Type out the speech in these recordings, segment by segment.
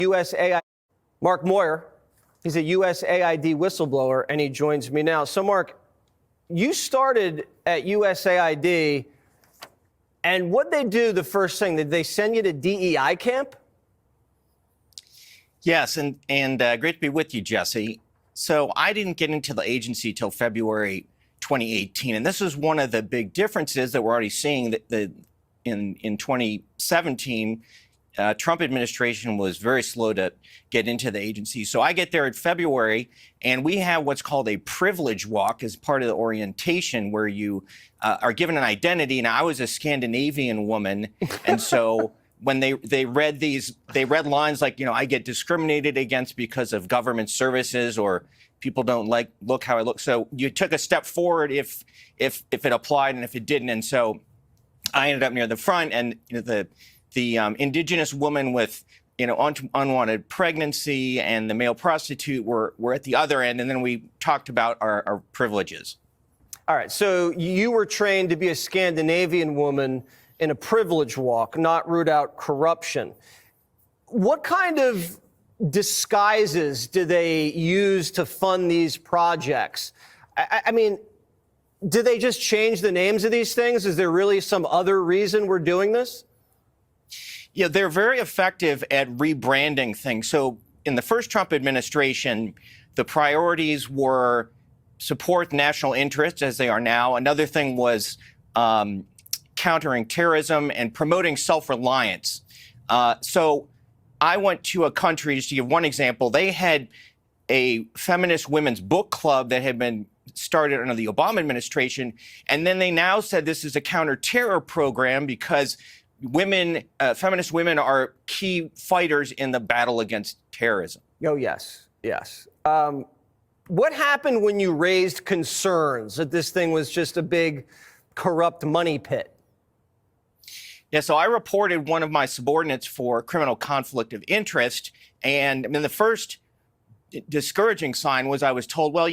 USAID, Mark Moyer. He's a USAID whistleblower, and he joins me now. So, Mark, you started at USAID, and what'd they do the first thing? Did they send you to DEI camp? Yes, and great to be with you, Jesse. So I didn't get into the agency till February 2018, and this is one of the big differences that we're already seeing that in 2017. Trump administration was very slow to get into the agency. So I get there in February, and we have what's called a privilege walk as part of the orientation, where you are given an identity. Now, I was a Scandinavian woman, and so when they read lines like, I get discriminated against because of government services, or people don't look how I look. So you took a step forward if it applied and if it didn't. And so I ended up near the front, and the indigenous woman with unwanted pregnancy and the male prostitute were at the other end, and then we talked about our privileges. All right, so you were trained to be a Scandinavian woman in a privilege walk, not root out corruption. What kind of disguises do they use to fund these projects? I mean, do they just change the names of these things? Is there really some other reason we're doing this? Yeah, they're very effective at rebranding things. So in the first Trump administration, the priorities were support national interests, as they are now. Another thing was countering terrorism and promoting self-reliance. So I went to a country, just to give one example, they had a feminist women's book club that had been started under the Obama administration. And then they now said this is a counter-terror program because feminist women are key fighters in the battle against terrorism. Oh, yes, yes. What happened when you raised concerns that this thing was just a big corrupt money pit? Yeah, so I reported one of my subordinates for criminal conflict of interest. And I mean, the first discouraging sign was I was told, well,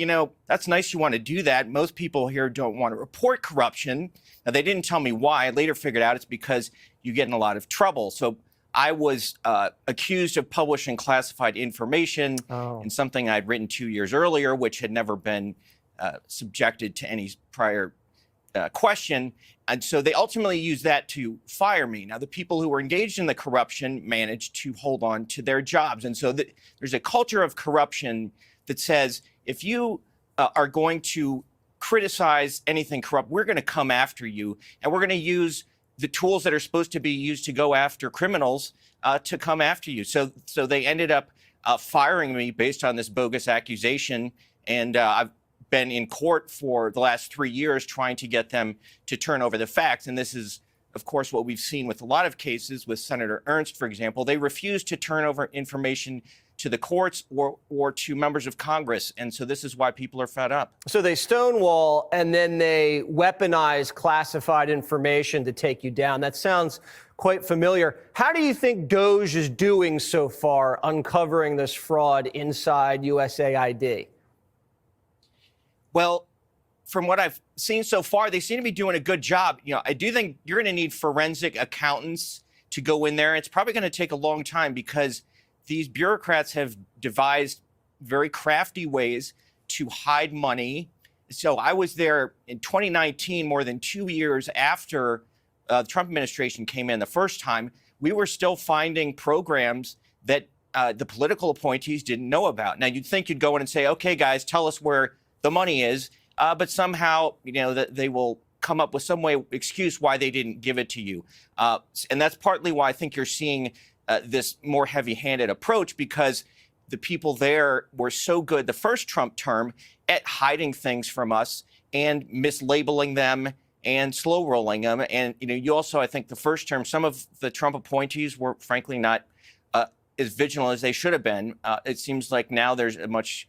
that's nice you want to do that. Most people here don't want to report corruption. Now, they didn't tell me why. I later figured out it's because you get in a lot of trouble. So I was accused of publishing classified information in something I'd written 2 years earlier, which had never been subjected to any prior question. And so they ultimately used that to fire me. Now, the people who were engaged in the corruption managed to hold on to their jobs. And so there's a culture of corruption that says, if you are going to criticize anything corrupt, we're going to come after you. And we're going to use the tools that are supposed to be used to go after criminals to come after you. So they ended up firing me based on this bogus accusation. And I've been in court for the last 3 years trying to get them to turn over the facts. And this is, of course, what we've seen with a lot of cases with Senator Ernst, for example. They refuse to turn over information to the courts or to members of Congress. And so this is why people are fed up. So they stonewall and then they weaponize classified information to take you down. That sounds quite familiar. How do you think DOJ is doing so far uncovering this fraud inside USAID? Well, from what I've seen so far, they seem to be doing a good job. I do think you're going to need forensic accountants to go in there. It's probably going to take a long time because these bureaucrats have devised very crafty ways to hide money. So I was there in 2019, more than 2 years after the Trump administration came in the first time. We were still finding programs that the political appointees didn't know about. Now, you'd think you'd go in and say, OK, guys, tell us where the money is. But somehow, they will come up with some excuse why they didn't give it to you. And that's partly why I think you're seeing this more heavy-handed approach, because the people there were so good the first Trump term at hiding things from us and mislabeling them and slow rolling them. And, you also, I think the first term, some of the Trump appointees were frankly not as vigilant as they should have been. It seems like now there's a much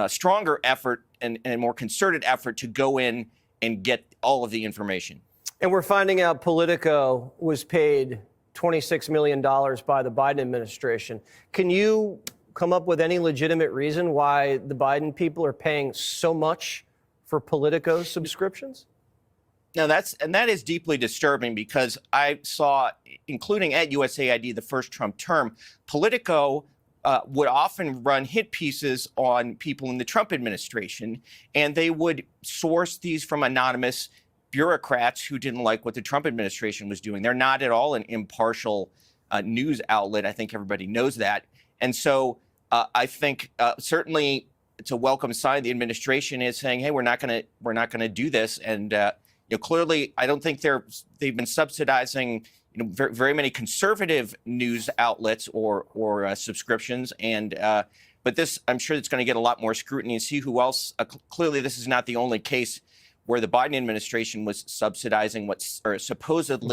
stronger effort and a more concerted effort to go in and get all of the information. And we're finding out Politico was paid $26 million by the Biden administration. Can you come up with any legitimate reason why the Biden people are paying so much for Politico subscriptions? No, that is deeply disturbing, because I saw, including at USAID the first Trump term, Politico would often run hit pieces on people in the Trump administration, and they would source these from anonymous bureaucrats who didn't like what the Trump administration was doing. They're not at all an impartial news outlet. I think everybody knows that. And so I think certainly it's a welcome sign. The administration is saying, "Hey, we're not going to do this." And clearly, I don't think they've been subsidizing very, very many conservative news outlets or subscriptions. And but this, I'm sure it's going to get a lot more scrutiny and see who else. Clearly, this is not the only case where the Biden administration was subsidizing or supposedly